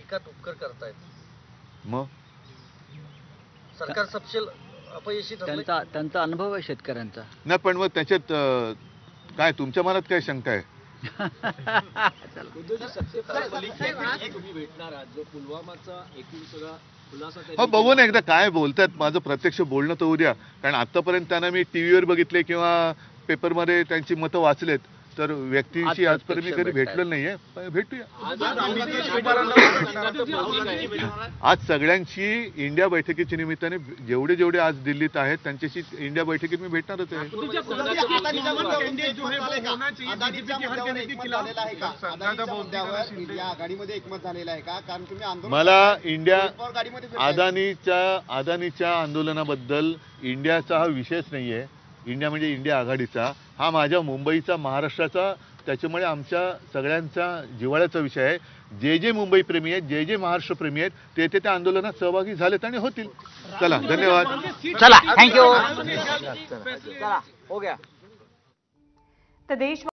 टीका टुक्कर करतायत. मग सरकार सपशेल अपयशी ठरलंय. त्यांचा अनुभव आहे शेतकऱ्यांचा. नाही, पण मग त्याच्यात काय तुमच्या मनात काय शंका आहे? हो, बघू ना एकदा काय बोलतात. माझं प्रत्यक्ष बोलणं तर उद्या, कारण आतापर्यंत त्यांना मी टीव्हीवर बघितले किंवा पेपरमध्ये त्यांची मतं वाचलेत, तर व्यक्तीशी आजपर्यंत मी कधी भेटलो नाहीये. भेटूया आज सगळ्यांशी. इंडिया बैठकीच्या निमित्ताने जेवढे आज दिल्लीत आहेत त्यांच्याशी इंडिया बैठकीत मी भेटणारच आहे. मला अदानीच्या आंदोलनाबद्दल इंडियाचा हा विषयच नाहीये. इंडिया म्हणजे इंडिया आघाडीचा, हा माझ्या मुंबईचा, महाराष्ट्राचा, त्याच्यामुळे आमच्या सगळ्यांचा जिव्हाळ्याचा विषय आहे. जे मुंबई प्रेमी आहेत, जे महाराष्ट्र प्रेमी आहेत, ते त्या आंदोलनात सहभागी झालेत आणि होतील. चला, धन्यवाद. चला, थँक्यू. चला, हो गया.